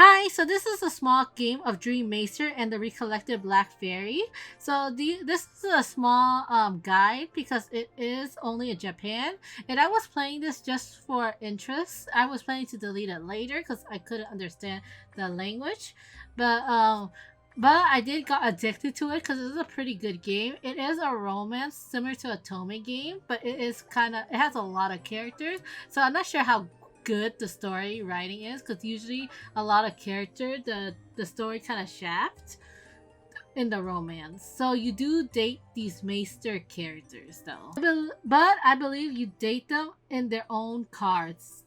Hi, so this is a small game of Dream Maester and the Recollected Black Fairy. This is a small guide because it is only in Japan, and I was playing this just for interest. I was planning to delete it later because I couldn't understand the language, but um, but I did got addicted to it because it is a pretty good game. It is a romance similar to a Otome game, but it has a lot of characters, so I'm not sure how good the story writing is because usually a lot of character the story kind of shaft in the romance, so you do date these maester characters though, but I believe you date them in their own cards,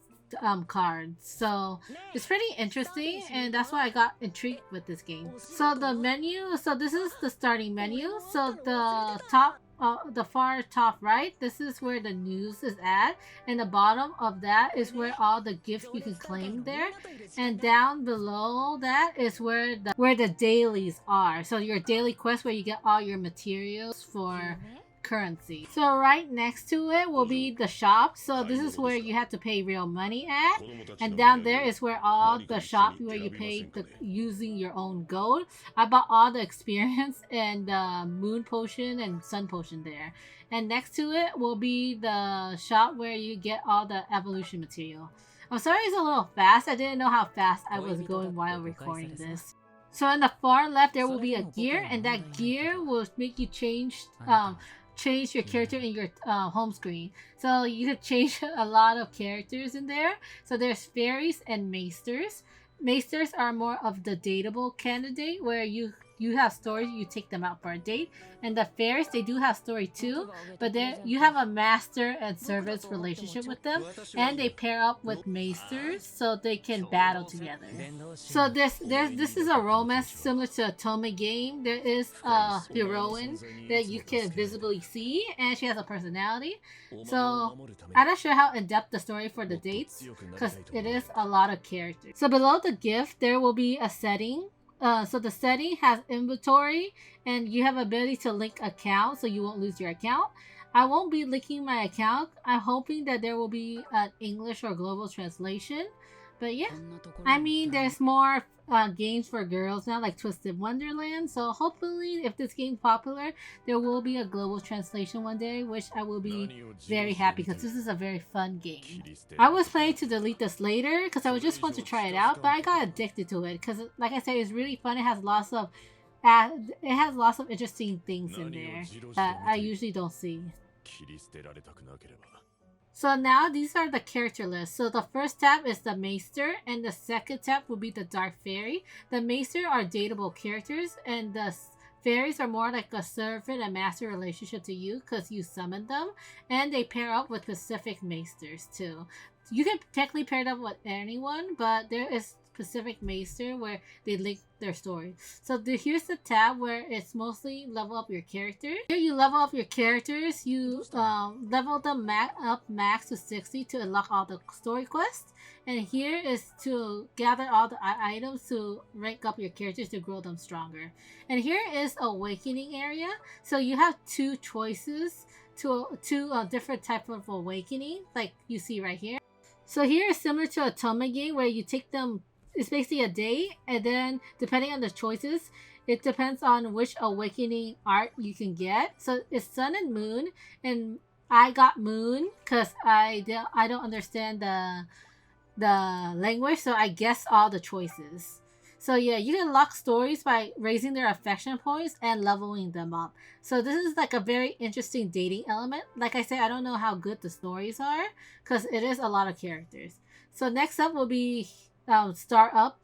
so it's pretty interesting, and that's why I got intrigued with this game. So the menu, so this is the starting menu. So the far top right, this is where the news is at, and the bottom of that is where all the gifts you can claim there, and down below that is where the dailies are. So your daily quest where you get all your materials for currency. So right next to it will be the shop. So this is where you have to pay real money at, and down there is where all the shop where you pay using your own gold. I bought all the experience and moon potion and sun potion there, and next to it will be the shop where you get all the evolution material. I'm sorry it's a little fast. I didn't know how fast I was going while recording this. So in the far left there will be a gear, and that gear will make you change your character in your home screen. So you could change a lot of characters in there. So there's fairies and maesters. Maesters are more of the dateable candidate where you have stories, you take them out for a date, and the fairies, they do have story too, but you have a master and servant relationship with them, and they pair up with maesters so they can battle together. So this is a romance similar to a Otome game. There is a heroine that you can visibly see, and she has a personality. So I'm not sure how in depth the story for the dates because it is a lot of characters. So below the gift there will be a setting. So the setting has inventory, and you have ability to link account so you won't lose your account. I won't be linking my account. I'm hoping that there will be an English or global translation. But yeah, I mean, there's more games for girls now, like Twisted Wonderland. So hopefully, if this game's popular, there will be a global translation one day, which I will be very happy because this is a very fun game. I was planning to delete this later because I would just want to try it out, but I got addicted to it because, like I said, it's really fun. It has lots of interesting things in there that I usually don't see. So now these are the character lists. So the first tab is the Maester, and the second tab will be the Dark Fairy. The Maester are dateable characters, and the fairies are more like a servant and master relationship to you because you summon them, and they pair up with specific Maesters too. You can technically pair it up with anyone, but there is specific maester where they link their story. So here's the tab where it's mostly level up your character. Here you level up your characters. You level them up max to 60 to unlock all the story quests. And here is to gather all the items to rank up your characters to grow them stronger. And here is awakening area. So you have two choices to two different type of awakening, like you see right here. So here is similar to a Otome game where you take them. It's basically a day, and then depending on the choices, it depends on which awakening art you can get. So it's sun and moon, and I got moon because I don't understand the language, so I guess all the choices. So yeah, you can lock stories by raising their affection points and leveling them up. So this is like a very interesting dating element. Like I said, I don't know how good the stories are because it is a lot of characters. So next up will be start up.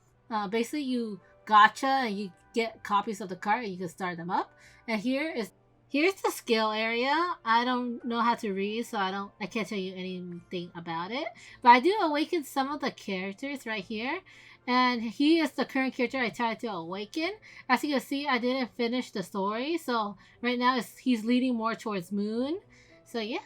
Basically you gacha and you get copies of the card and you can start them up. And here's the skill area. I don't know how to read, so I can't tell you anything about it. But I do awaken some of the characters right here. And he is the current character I tried to awaken. As you can see, I didn't finish the story, so right now he's leading more towards moon. So yeah.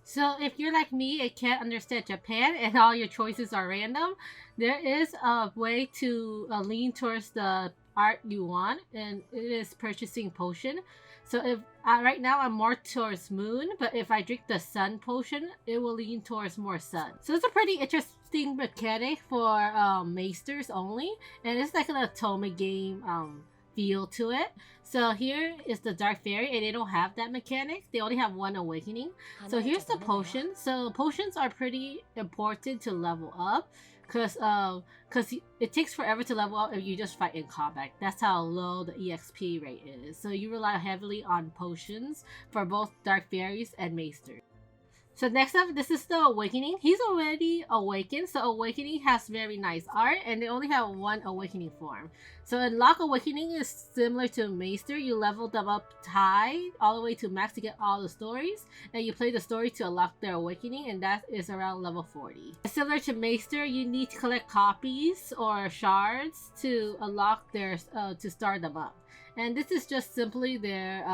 So if you're like me and can't understand Japan and all your choices are random, there is a way to lean towards the art you want, and it is purchasing potion. So if right now I'm more towards moon, but if I drink the sun potion, it will lean towards more sun. So it's a pretty interesting mechanic for Maesters only, and it's like an Otome game feel to it. So here is the Dark Fairy, and they don't have that mechanic. They only have one awakening. So here's the potion. So potions are pretty important to level up, because it takes forever to level up if you just fight in combat. That's how low the EXP rate is. So you rely heavily on potions for both Dark Fairies and Maesters. So next up, this is the Awakening. He's already awakened, so Awakening has very nice art, and they only have one Awakening form. So Unlock Awakening is similar to Maester. You level them up high, all the way to max to get all the stories, and you play the story to unlock their Awakening, and that is around level 40. Similar to Maester, you need to collect copies or shards to unlock their, to start them up. And this is just simply their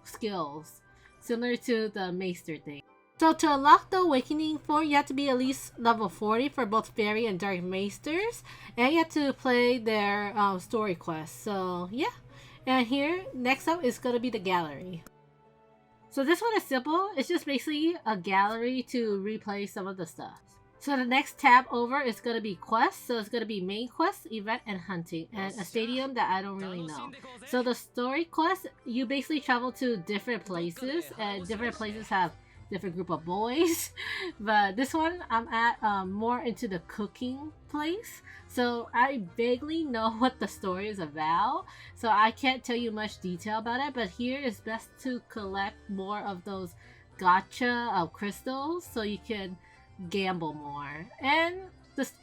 skills, similar to the Maester thing. So to unlock the Awakening form, you have to be at least level 40 for both Fairy and Dark Maesters, and you have to play their story quests. So yeah, and here next up is going to be the gallery. So this one is simple. It's just basically a gallery to replay some of the stuff. So the next tab over is going to be quests. So it's going to be main quest, event, and hunting, and a stadium that I don't really know. So the story quest, you basically travel to different places, and different places have different group of boys. But this one I'm at more into the cooking place, so I vaguely know what the story is about, so I can't tell you much detail about it. But here it's best to collect more of those gacha crystals so you can gamble more. And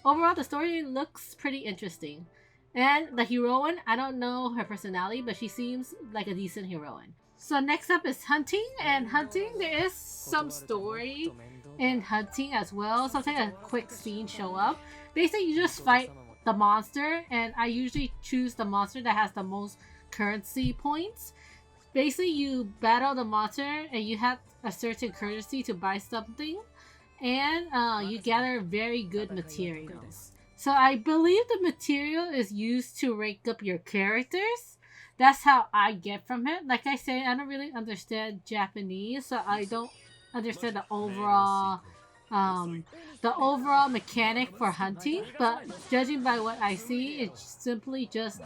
overall the story looks pretty interesting. And the heroine, I don't know her personality, but she seems like a decent heroine. So next up is hunting, and hunting, there is some story in hunting as well. Sometimes a quick scene show up. Basically, you just fight the monster, and I usually choose the monster that has the most currency points. Basically, you battle the monster, and you have a certain currency to buy something, and you gather very good materials. So I believe the material is used to rank up your characters. That's how I get from it. Like I say, I don't really understand Japanese, so I don't understand the overall mechanic for hunting. But judging by what I see, it's simply just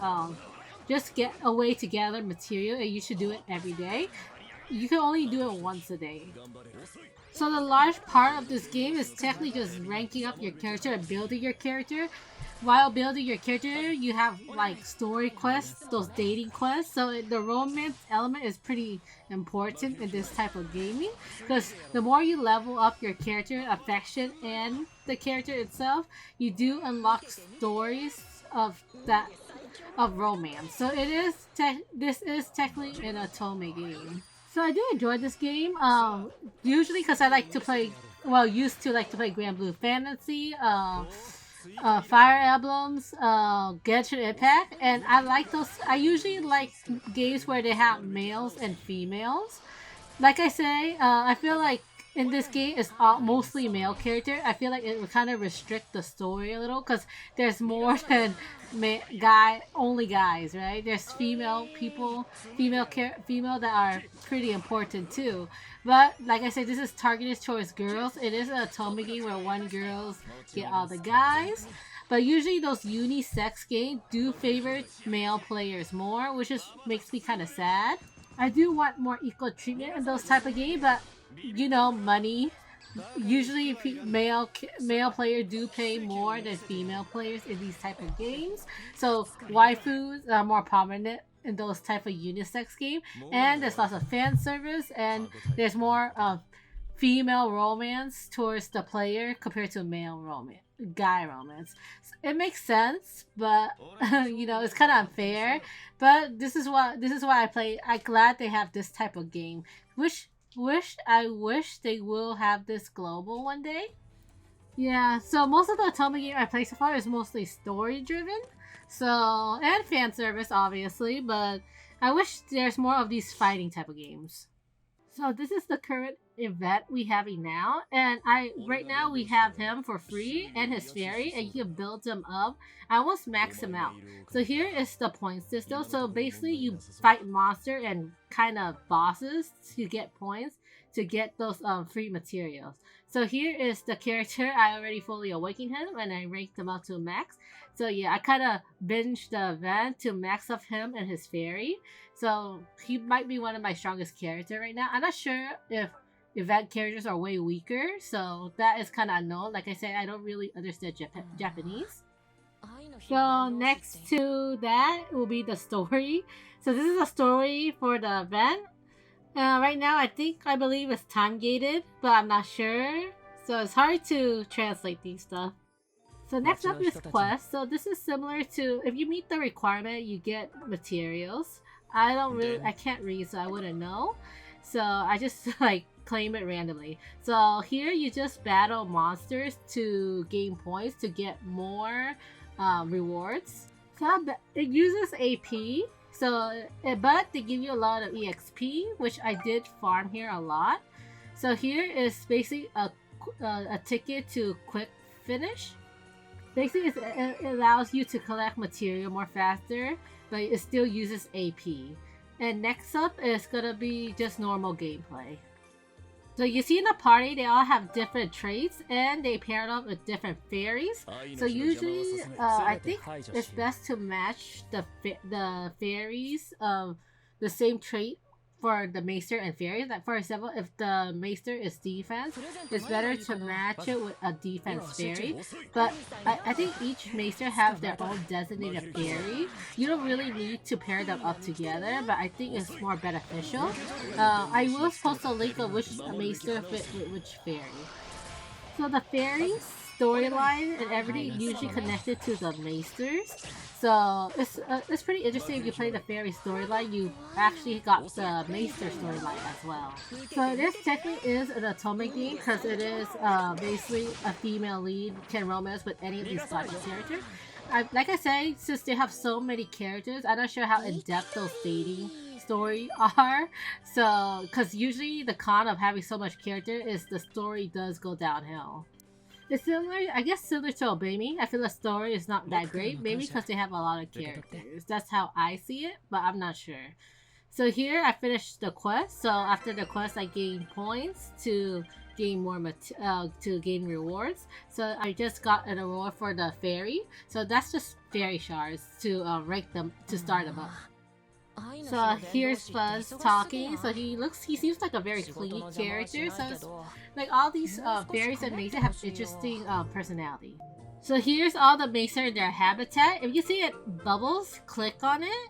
get a way to gather material, and you should do it every day. You can only do it once a day. So the large part of this game is technically just ranking up your character and building your character. While building your character, you have like story quests, those dating quests. So the romance element is pretty important in this type of gaming, because the more you level up your character, affection, and the character itself, you do unlock stories of romance. So this is technically an Otome game. So I do enjoy this game. Usually because I like to play, used to like to play Grand Blue Fantasy, Fire Emblems, Genshin Impact, and I like those. I usually like games where they have males and females. Like I say, I feel like in this game it's mostly male character. I feel like it would kind of restrict the story a little, because there's more than only guys, right? There's female that are pretty important too. But like I said, this is targeted towards girls. It is a Otome game where one girls get all the guys. But usually those unisex games do favor male players more, which makes me kind of sad. I do want more equal treatment in those type of games, but you know, money. Usually male players do pay more than female players in these type of games. So waifus are more prominent in those type of unisex game, and there's lots of fan service, and there's more female romance towards the player compared to male guy romance. So it makes sense, but you know, it's kind of unfair. But this is why I play. I'm glad they have this type of game. I wish they will have this global one day. Yeah, so most of the Otome game I play so far is mostly story driven. So, and fan service obviously, but I wish there's more of these fighting type of games. So this is the current event we having now, and right now we have him for free and his fairy, and you can build them up. I almost max him out. So here is the point system. So basically you fight monster and kind of bosses to get points to get those free materials. So here is the character. I already fully awakened him and I ranked him up to max. So yeah, I kind of binged the event to max up him and his fairy. So he might be one of my strongest characters right now. I'm not sure if event characters are way weaker, so that is kind of unknown. Like I said, I don't really understand Japanese. So next to that will be the story. So this is a story for the event. Right now, I believe it's time gated, but I'm not sure. So it's hard to translate these stuff. So next up is quest. So this is similar to if you meet the requirement, you get materials. I can't read, so I wouldn't know. So I just like claim it randomly. So here you just battle monsters to gain points to get more rewards. So it uses AP. So, but they give you a lot of EXP, which I did farm here a lot. So here is basically a ticket to quick finish. Basically, it allows you to collect material more faster, but it still uses AP. And next up is gonna be just normal gameplay. So you see in the party, they all have different traits, and they paired up with different fairies. So usually, I think it's best to match the fairies of the same trait for the Miester and fairies. Like for example, if the Miester is defense, it's better to match it with a defense fairy. But I think each Miester have their own designated fairy. You don't really need to pair them up together, but I think it's more beneficial. I will post a link of which Miester fit with which fairy. So the fairies storyline and everything usually connected to the Maesters. So it's pretty interesting if you play the fairy storyline, you actually got the Miester storyline as well. So this technically is an Otome game because it is basically a female lead can romance with any of these Gacha characters. Like I said, since they have so many characters, I'm not sure how in-depth those dating story are. So, because usually the con of having so much character is the story does go downhill. It's similar, I guess similar to Obey. I feel the story is not that great, maybe because they have a lot of characters. That's how I see it, but I'm not sure. So here I finished the quest. So after the quest, I gained points to gain more to gain rewards. So I just got an reward for the fairy. So that's just fairy shards to rank them to start them up. So here's Fuzz talking. So he seems like a very clean character. So it's like all these fairies and Miester have interesting personality. So here's all the Miester in their habitat. If you see it bubbles, click on it,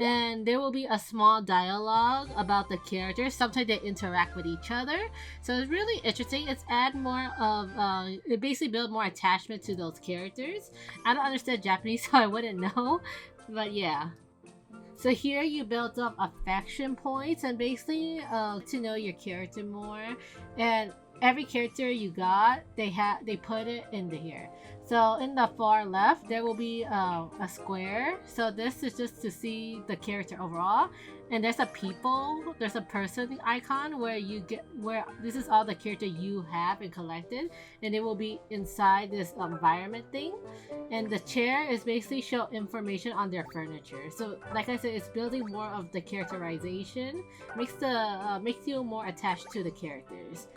and there will be a small dialogue about the characters. Sometimes they interact with each other. So it's really interesting. It's add more of it basically build more attachment to those characters. I don't understand Japanese, so I wouldn't know. But yeah. So here you build up affection points and basically to know your character more. And every character you got, they put it into here. So in the far left, there will be a square. So this is just to see the character overall. And there's a person icon where this is all the character you have and collected, and it will be inside this environment thing. And the chair is basically show information on their furniture. So like I said, it's building more of the characterization, makes you more attached to the characters.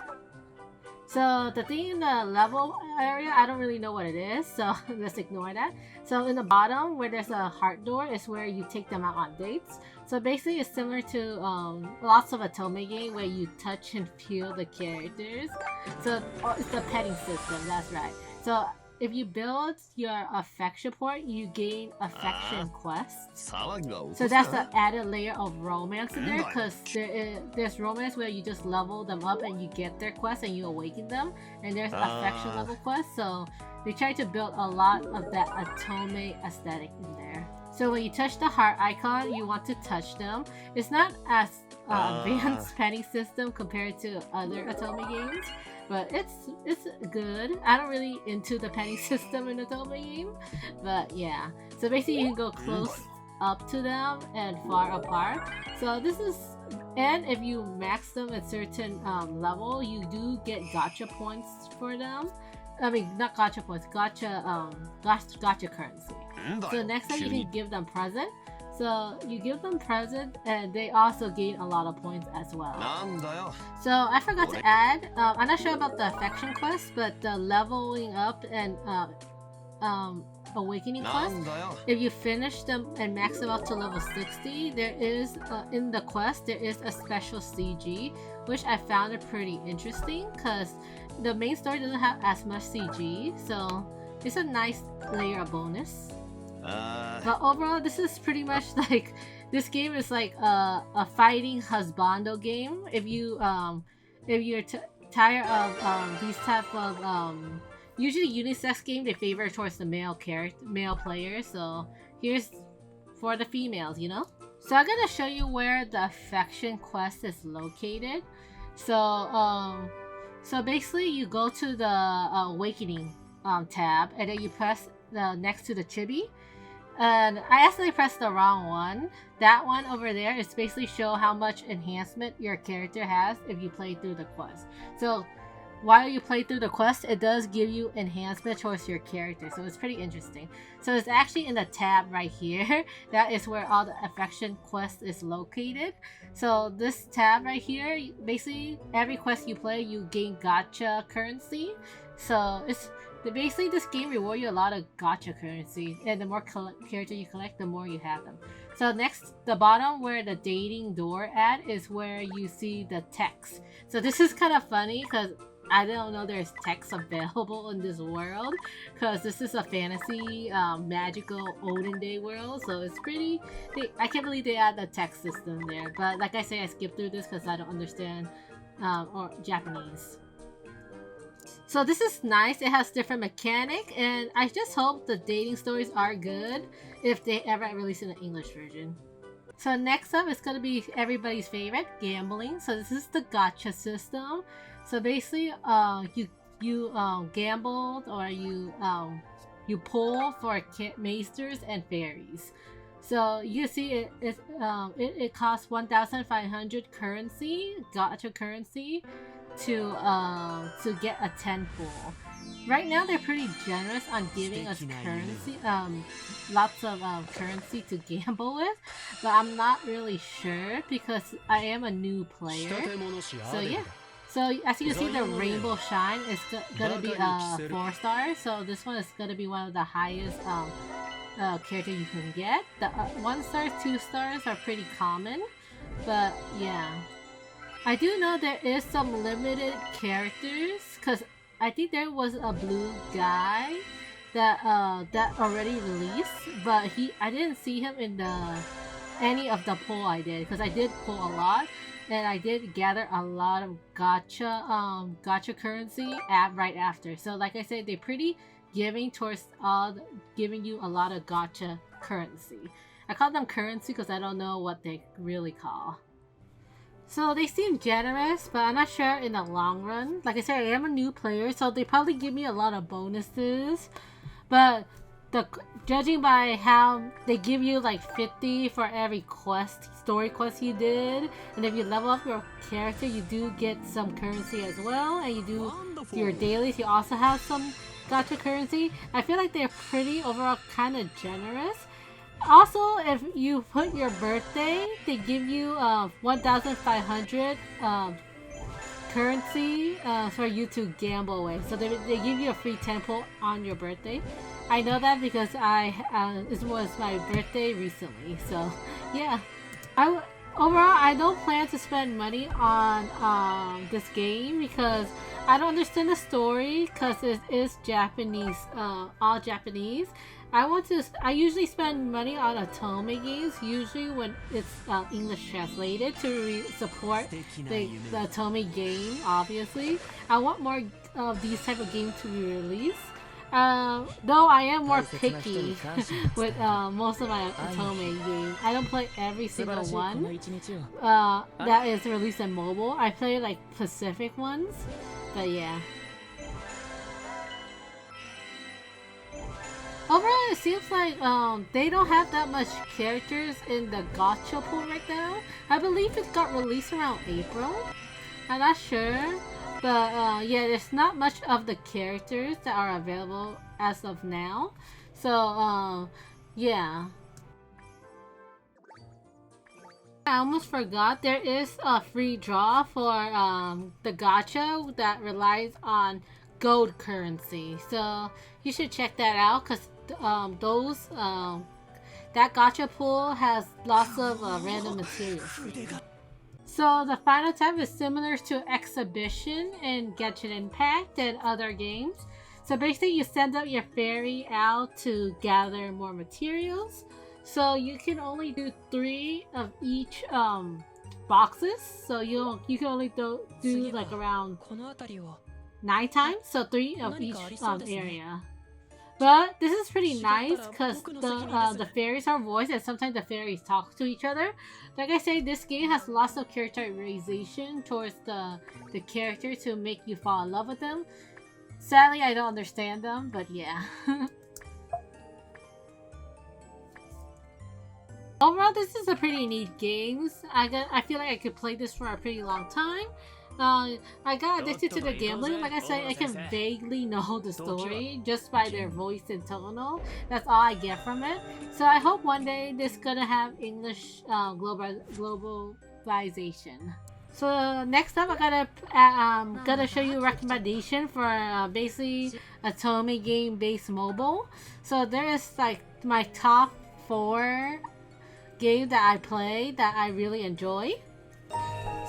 So the thing in the level area, I don't really know what it is, so let's ignore that. So in the bottom where there's a heart door is where you take them out on dates. So basically it's similar to lots of Otome game where you touch and feel the characters. So it's the petting system, that's right. So if you build your affection point, you gain affection quests. So that's the added layer of romance in there, because there's romance where you just level them up and you get their quests and you awaken them, and there's affection level quests. So they try to build a lot of that Otome aesthetic in there. So when you touch the heart icon, you want to touch them. It's not as advanced petting system compared to other Otome games, but it's good. I don't really into the petting system in Otome game, but yeah. So basically you can go close up to them and far apart. So this is and if you max them at certain level, you do get gacha points for them. I mean, not gacha points, gacha currency. So next time you can give them present. So you give them present, and they also gain a lot of points as well. So I forgot to add, I'm not sure about the affection quest, but the leveling up and awakening quest, if you finish them and max them up to level 60, there is in the quest there is a special CG, which I found it pretty interesting because the main story doesn't have as much CG, so it's a nice layer of bonus. But overall, this is pretty much like, this game is like a fighting husbando game. If you're tired of these type of usually unisex game, they favor towards the male player. So here's for the females, you know. So I'm gonna show you where the affection quest is located. So so basically you go to the awakening tab, and then you press the next to the chibi. And I accidentally pressed the wrong one. That one over there is basically show how much enhancement your character has if you play through the quest. So while you play through the quest, it does give you enhancement towards your character, so it's pretty interesting. So it's actually in the tab right here. That is where all the affection quest is located. So this tab right here, basically every quest you play, you gain gacha currency. So it's basically, this game rewards you a lot of gacha currency, and the more characters you collect, the more you have them. So next, the bottom where the dating door at is where you see the text. So this is kind of funny because I don't know there's text available in this world, because this is a fantasy, magical olden day world. So it's pretty. I can't believe they add the text system there. But like I say, I skipped through this because I don't understand or Japanese. So this is nice. It has different mechanic, and I just hope the dating stories are good if they ever release in the English version. So next up is going to be everybody's favorite, gambling. So this is the gacha system. So basically, you gambled, or you pull for maesters and fairies. So you see it costs 1,500 currency, gacha currency, to get a 10 pull. Right now they're pretty generous on giving us currency, lots of currency to gamble with, but I'm not really sure because I am a new player. So yeah. So as you can see, the Rainbow Shine is gonna be 4 stars. So this one is gonna be one of the highest character you can get. The 1 star, 2 stars are pretty common, but yeah. I do know there is some limited characters, because I think there was a blue guy that already released, but I didn't see him in any of the pull I did, because I did pull a lot, and I did gather a lot of gacha currency right after. So like I said, they're pretty giving towards giving you a lot of gacha currency. I call them currency because I don't know what they really call. So they seem generous, but I'm not sure in the long run. Like I said, I am a new player, so they probably give me a lot of bonuses. But judging by how they give you like 50 for every story quest you did, and if you level up your character, you do get some currency as well, and you do your dailies, you also have some gacha currency. I feel like they're pretty overall kind of generous. Also, if you put your birthday, they give you 1,500 currency for you to gamble with. So they give you a free 10 pull on your birthday. I know that because it was my birthday recently. So yeah, overall I don't plan to spend money on this game because I don't understand the story because it is Japanese, all Japanese. I usually spend money on Otome games, usually when it's English translated to support the Otome game, obviously. I want more of these type of games to be released. Though I am more picky with most of my Otome games. I don't play every single one that is released on mobile. I play like specific ones, but yeah. Overall, it seems like they don't have that much characters in the Gacha pool right now. I believe it got released around April. I'm not sure, but yeah, there's not much of the characters that are available as of now. So yeah. I almost forgot there is a free draw for the gacha that relies on gold currency. So you should check that out because that gacha pool has lots of random materials. So the final type is similar to Exhibition and Gacha Impact and other games. So basically you send up your fairy out to gather more materials. So you can only do 3 of each boxes. So you can only do like around 9 times. So 3 of each area. But this is pretty nice because the fairies are voiced and sometimes the fairies talk to each other. Like I say, this game has lots of characterization towards the character to make you fall in love with them. Sadly, I don't understand them, but yeah. Overall, this is a pretty neat game. I feel like I could play this for a pretty long time. I got addicted to the gambling. Like I said, I can vaguely know the story just by their voice and tonal. That's all I get from it. So I hope one day this is gonna have English globalization. So next up, I gotta show you a recommendation for basically Otome game based mobile. So there is like my top 4 games that I play that I really enjoy.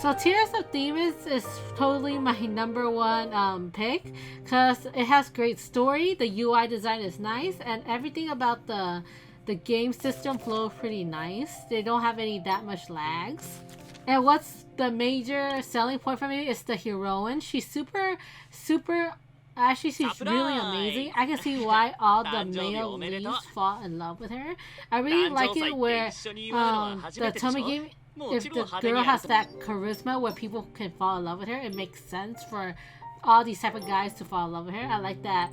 So Tears of Demons is totally my #1 pick because it has great story, the UI design is nice, and everything about the game system flows pretty nice. They don't have that much lags. And what's the major selling point for me is the heroine. She's super actually, she's really amazing. I can see why all the male leads fall in love with her. I really like it where the Otome game, if the girl has that charisma where people can fall in love with her, it makes sense for all these type of guys to fall in love with her. I like that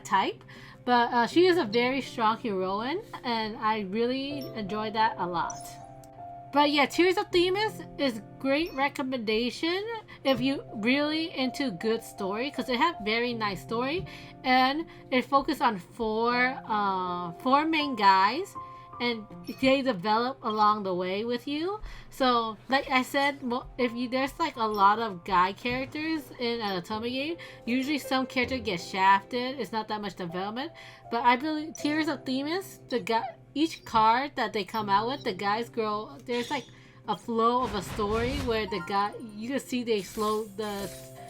type. But she is a very strong heroine, and I really enjoy that a lot. But yeah, Tears of Demons is great recommendation if you really into good story because it has very nice story and it focuses on four main guys and they develop along the way with you. So like I said, if there's like a lot of guy characters in an Otome game, usually some character gets shafted. It's not that much development. But I believe Tears of Demons, each card that they come out with, the guys grow. There's like a flow of a story where you can see the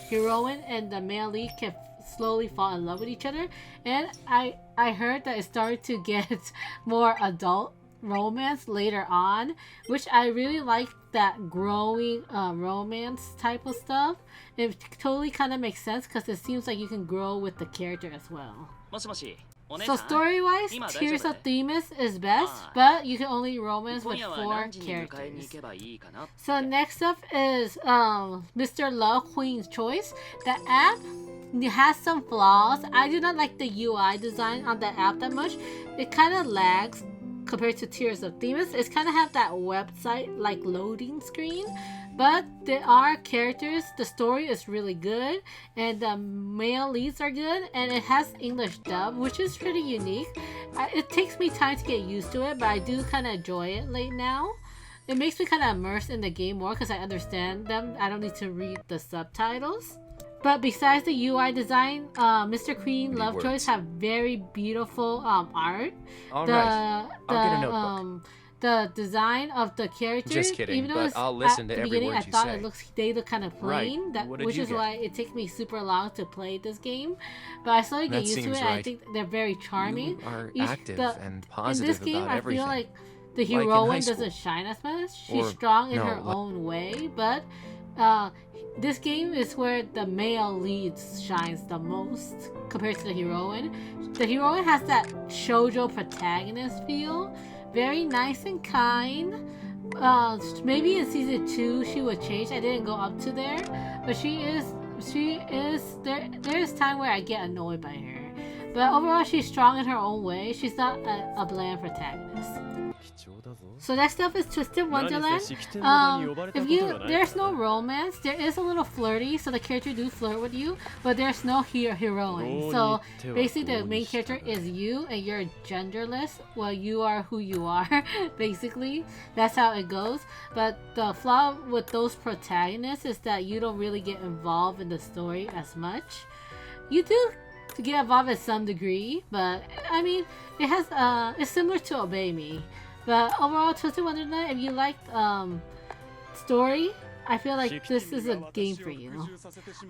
heroine and the male lead can slowly fall in love with each other. And I heard that it started to get more adult romance later on, which I really like that growing romance type of stuff. It totally kind of makes sense because it seems like you can grow with the character as well. So story-wise, Tears of Demons is best, but you can only romance with 4 characters. So next up is Mr. Love Queen's Choice. The app has some flaws. I do not like the UI design on the app that much. It kind of lags compared to Tears of Demons. It's kind of have that website like loading screen. But there are characters, the story is really good, and the male leads are good, and it has English dub, which is pretty unique. It takes me time to get used to it, but I do kind of enjoy it late now. It makes me kind of immersed in the game more because I understand them. I don't need to read the subtitles. But besides the UI design, Mr. Queen Lovechoice have very beautiful art. All right. I'll get a notebook. The design of the characters, just kidding, even though but I'll listen to every word I you thought say. they look kind of plain, which is why it takes me super long to play this game. But I slowly get used to it. Right. I think they're very charming. You are active and positive in this game, about everything. I feel like the heroine doesn't shine as much. She's strong in her own way, but this game is where the male lead shines the most compared to the heroine. The heroine has that shoujo protagonist feel. Very nice and kind. Maybe in season 2 she would change. I didn't go up to there, but she is there. There's time where I get annoyed by her, But overall, she's strong in her own way. She's not a bland protagonist. So next up is Twisted Wonderland. There's no romance. There is a little flirty, so the character do flirt with you, but there's no heroine. So basically, the main character is you, and you're genderless. Well, you are who you are. Basically, that's how it goes. But the flaw with those protagonists is that you don't really get involved in the story as much. You do get involved at some degree, but I mean, it's similar to Obey Me. But overall, Twisted Wonderland, if you like story, I feel like this is a game for you.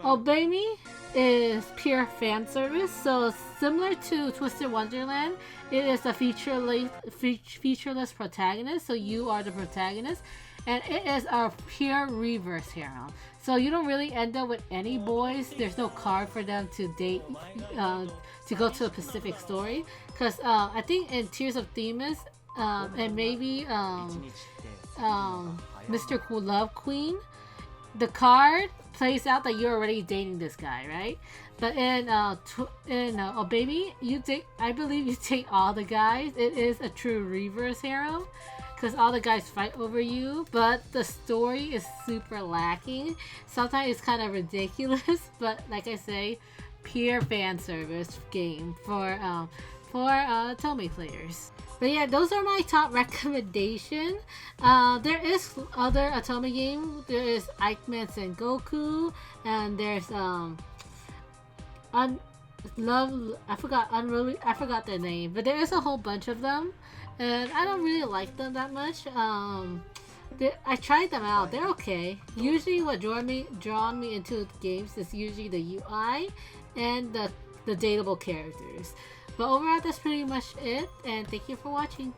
Obey Me is pure fan service, so similar to Twisted Wonderland, it is a featureless protagonist, so you are the protagonist, and it is a pure reverse harem. So you don't really end up with any boys. There's no card for them to date, to go to a specific story, because I think in Tears of Themis, and maybe Mr. Cool Love Queen, the card plays out that you're already dating this guy, right? But in Obey Me, I believe you date all the guys. It is a true reverse harem, because all the guys fight over you, but the story is super lacking. Sometimes it's kind of ridiculous, but like I say, pure fan service game for Otome players. But yeah, those are my top recommendations. There is other Otome game. There is Ikeman Sengoku, and there's I forgot their name, but there is a whole bunch of them, and I don't really like them that much. I tried them out. They're okay. Usually, what drawn me into games is usually the UI and the dateable characters. But overall, that's pretty much it, and thank you for watching.